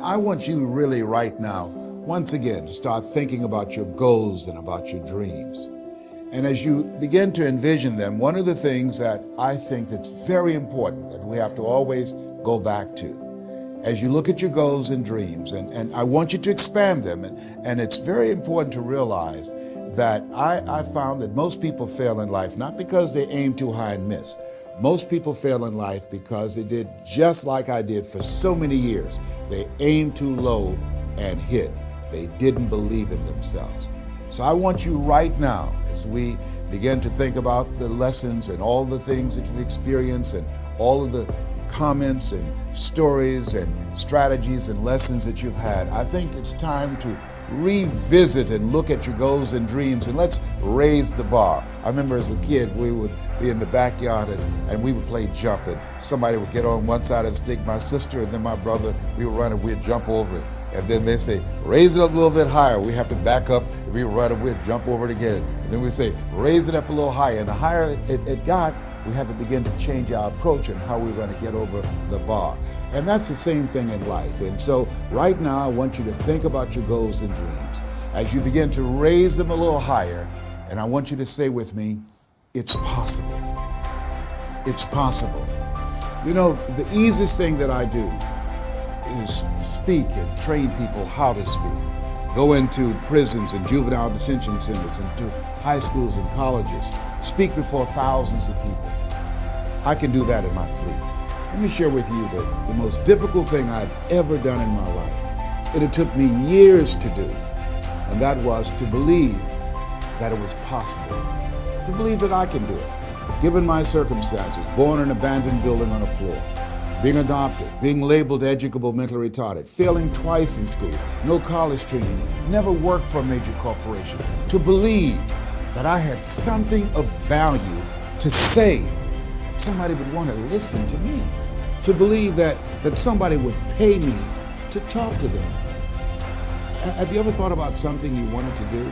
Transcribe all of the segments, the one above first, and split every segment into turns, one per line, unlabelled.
I want you really right now, once again, to start thinking about your goals and about your dreams. And as you begin to envision them, one of the things that I think that's very important that we have to always go back to, as you look at your goals and dreams, and I want you to expand them, and it's very important to realize that I found that most people fail in life, not because they aim too high and miss. Most people fail in life because they did just like I did for so many years. They aimed too low and hit. They didn't believe in themselves. So I want you right now, as we begin to think about the lessons and all the things that you've experienced and all of the comments and stories and strategies and lessons that you've had, I think it's time to revisit and look at your goals and dreams, and let's raise the bar. I remember as a kid, we would be in the backyard and we would play jump, and somebody would get on one side of the stick, my sister and then my brother, we would run and we'd jump over it. And then they say, raise it up a little bit higher. We have to back up, and we run and we'd jump over it again. And then we say, raise it up a little higher. And the higher it got, we had to begin to change our approach and how we were going to get over the bar. And that's the same thing in life. And so right now, I want you to think about your goals and dreams. As you begin to raise them a little higher, and I want you to say with me, it's possible. It's possible. You know, the easiest thing that I do is speak and train people how to speak. Go into prisons and juvenile detention centers and to high schools and colleges. Speak before thousands of people. I can do that in my sleep. Let me share with you the most difficult thing I've ever done in my life. And it took me years to do. And that was to believe that it was possible. To believe that I can do it. Given my circumstances, born in an abandoned building on a floor, being adopted, being labeled educable mentally retarded, failing twice in school, no college training, never worked for a major corporation, to believe that I had something of value to say, somebody would want to listen to me, to believe that somebody would pay me to talk to them. Have you ever thought about something you wanted to do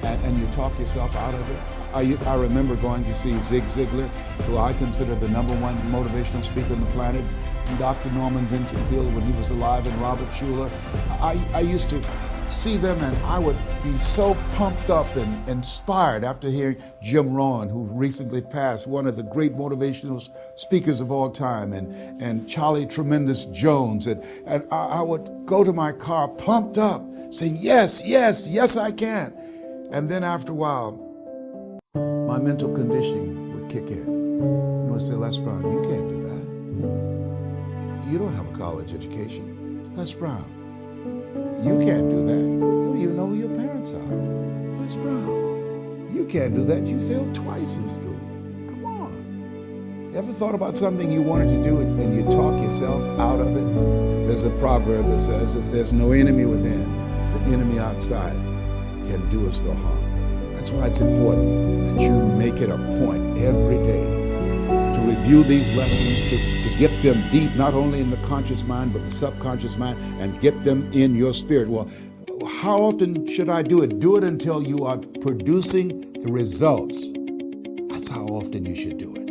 and you talk yourself out of it? I remember going to see Zig Ziglar, who I consider the #1 motivational speaker on the planet, and Dr. Norman Vincent Peale when he was alive, and Robert Schuller. I used to see them and I would be so pumped up and inspired after hearing Jim Rohn, who recently passed, one of the great motivational speakers of all time, and Charlie Tremendous Jones. And I would go to my car pumped up, saying, yes, yes, yes, I can. And then after a while, my mental conditioning would kick in. And would say, Les Brown, you can't do that. You don't have a college education. Les Brown, you can't do that. You don't even know who your parents are. Les Brown, you can't do that. You failed twice in school. Come on. You ever thought about something you wanted to do and you talk yourself out of it? There's a proverb that says, if there's no enemy within, the enemy outside can do us no harm. That's why it's important that you make it a point every day to review these lessons, to get them deep, not only in the conscious mind, but the subconscious mind, and get them in your spirit. Well, how often should I do it? Do it until you are producing the results. That's how often you should do it.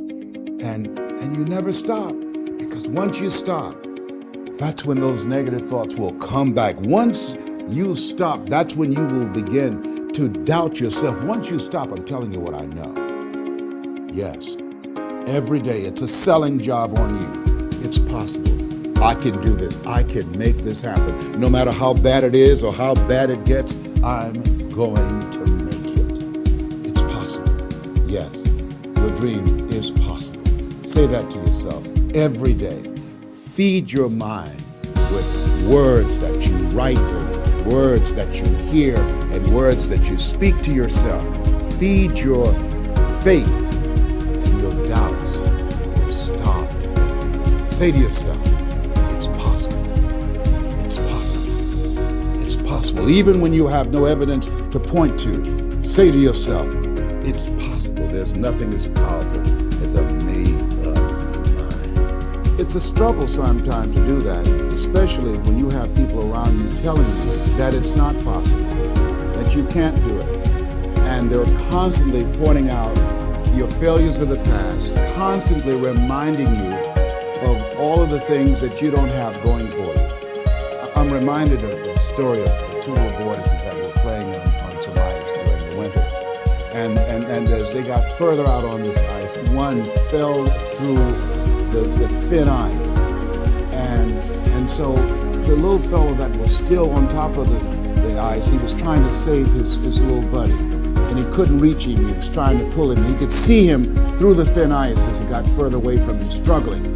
And you never stop, because once you stop, that's when those negative thoughts will come back. Once you stop, that's when you will begin to doubt yourself. Once you stop, I'm telling you what I know. Yes, every day it's a selling job on you. It's possible. I can do this. I can make this happen. No matter how bad it is or how bad it gets, I'm going to make it. It's possible. Yes, your dream is possible. Say that to yourself every day. Feed your mind with words that you write and words that you hear and words that you speak to yourself. Feed your faith, and your doubts will stop. Say to yourself, it's possible. It's possible. It's possible. Even when you have no evidence to point to, say to yourself, it's possible. There's nothing as powerful as a made-up mind. It's a struggle sometimes to do that, especially when you have people around you telling you that it's not possible, that you can't do it. And they're constantly pointing out your failures of the past, constantly reminding you of all of the things that you don't have going for you. I'm I'm reminded of the story of two little boys that were playing on some ice during the winter. And as they got further out on this ice, one fell through the thin ice. And so the little fellow that was still on top of the ice, he was trying to save his little buddy. And he couldn't reach him. He was trying to pull him. He could see him through the thin ice as he got further away from him, struggling.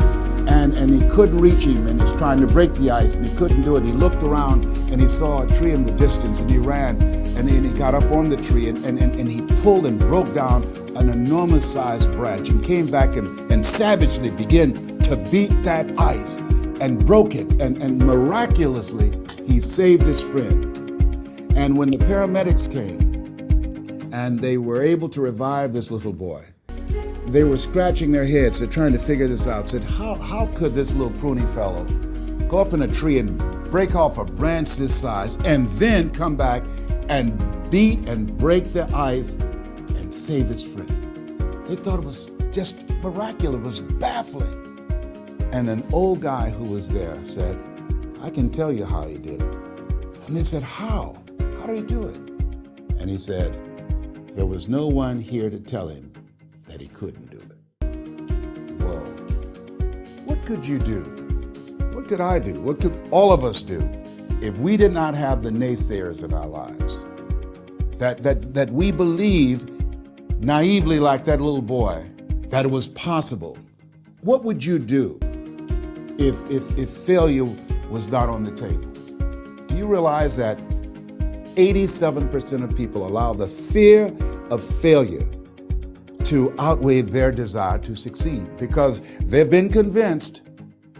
And he couldn't reach him, and he was trying to break the ice, and he couldn't do it. He looked around, and he saw a tree in the distance, and he ran, and he got up on the tree, and he pulled and broke down an enormous-sized branch, and came back and savagely began to beat that ice, and broke it, and miraculously, he saved his friend. And when the paramedics came, and they were able to revive this little boy, they were scratching their heads. They're trying to figure this out. Said, how could this little pruny fellow go up in a tree and break off a branch this size and then come back and beat and break the ice and save his friend? They thought it was just miraculous. It was baffling. And an old guy who was there said, I can tell you how he did it. And they said, how? How did he do it? And he said, there was no one here to tell him that he couldn't do it. Whoa. What could you do? What could I do? What could all of us do if we did not have the naysayers in our lives? That we believe naively, like that little boy, that it was possible. What would you do if failure was not on the table? Do you realize that 87% of people allow the fear of failure to outweigh their desire to succeed, because they've been convinced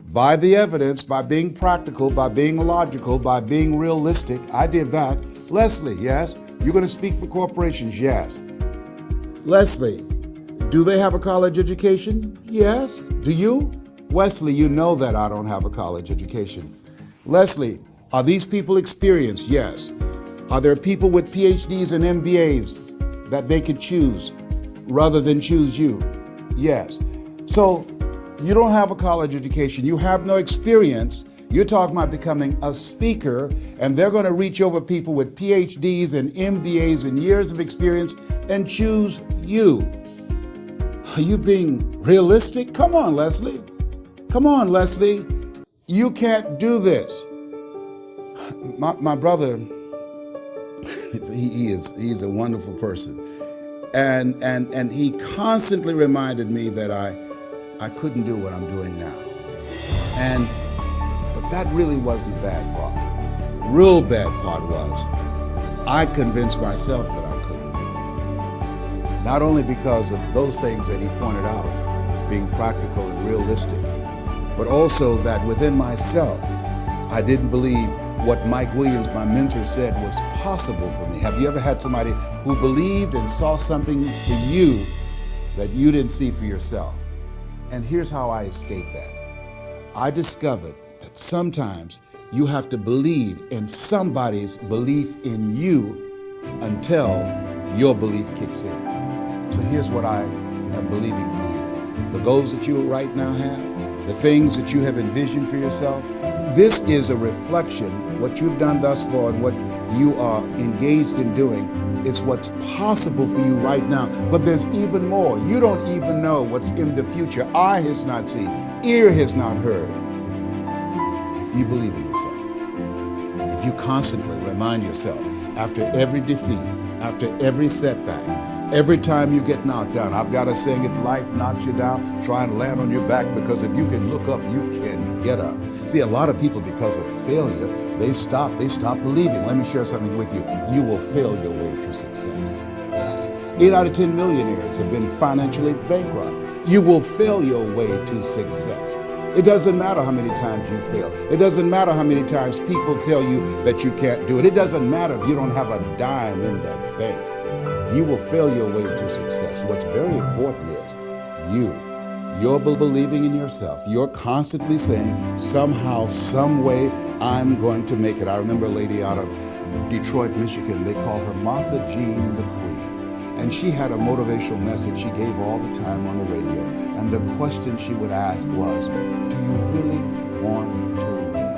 by the evidence, by being practical, by being logical, by being realistic. I did that. Leslie, yes? You're going to speak for corporations? Yes. Leslie, do they have a college education? Yes. Do you? Wesley, you know that I don't have a college education. Leslie, are these people experienced? Yes. Are there people with PhDs and MBAs that they could choose rather than choose you? Yes. So you don't have a college education. You have no experience. You're talking about becoming a speaker, and they're going to reach over people with PhDs and MBAs and years of experience and choose you. Are you being realistic? Come on, Leslie. Come on, Leslie. You can't do this. My brother, he's a wonderful person. And he constantly reminded me that I couldn't do what I'm doing now. But that really wasn't the bad part. The real bad part was I convinced myself that I couldn't do it. Not only because of those things that he pointed out, being practical and realistic, but also that within myself, I didn't believe what Mike Williams, my mentor, said was possible for me. Have you ever had somebody who believed and saw something for you that you didn't see for yourself? And here's how I escaped that. I discovered that sometimes you have to believe in somebody's belief in you until your belief kicks in. So here's what I am believing for you. The goals that you right now have, the things that you have envisioned for yourself, this is a reflection. What you've done thus far and what you are engaged in doing is what's possible for you right now. But there's even more. You don't even know what's in the future. Eye has not seen, ear has not heard. If you believe in yourself, if you constantly remind yourself after every defeat, after every setback, every time you get knocked down, I've got a saying, if life knocks you down, try and land on your back, because if you can look up, you can get up. See, a lot of people, because of failure, they stop believing. Let me share something with you. You will fail your way to success. Yes. 8 out of 10 millionaires have been financially bankrupt. You will fail your way to success. It doesn't matter how many times you fail. It doesn't matter how many times people tell you that you can't do it. It doesn't matter if you don't have a dime in the bank. You will fail your way to success. What's very important is you're believing in yourself. You're constantly saying, somehow, some way, I'm going to make it. I remember a lady out of Detroit, Michigan. They call her Martha Jean the Queen. And she had a motivational message she gave all the time on the radio. And the question she would ask was, do you really want to win?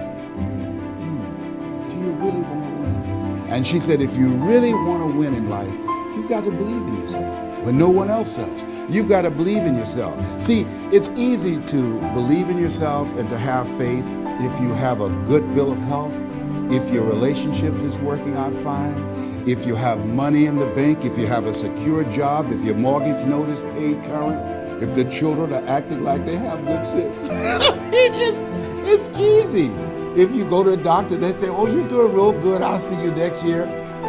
And she said, if you really want to win in life, you've got to believe in yourself when no one else does. You've got to believe in yourself. See, it's easy to believe in yourself and to have faith if you have a good bill of health, if your relationship is working out fine, if you have money in the bank, if you have a secure job, if your mortgage note is paid current, if the children are acting like they have good sense. It's easy. If you go to a doctor, they say, oh, you're doing real good, I'll see you next year.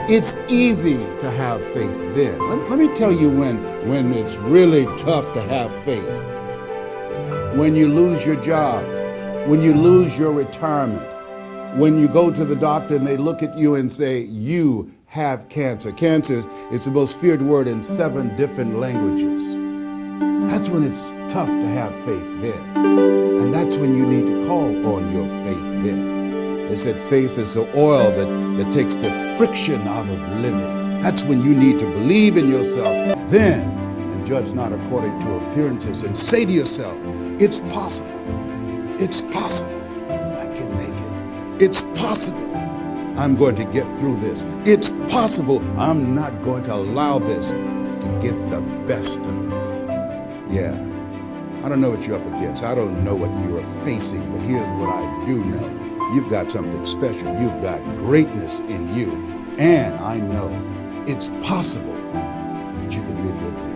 It's easy to have faith then. Let me tell you when it's really tough to have faith. When you lose your job, when you lose your retirement, when you go to the doctor and they look at you and say, you have cancer. Cancer is the most feared word in 7 different languages. That's when it's tough to have faith then. And that's when you need to call on your faith then. They said faith is the oil that takes the friction out of living. That's when you need to believe in yourself then and judge not according to appearances and say to yourself, it's possible. It's possible. I can make it. It's possible. I'm going to get through this. It's possible. I'm not going to allow this to get the best of me. Yeah. I don't know what you're up against. I don't know what you are facing, but here's what I do know. You've got something special. You've got greatness in you. And I know it's possible that you can live your dream.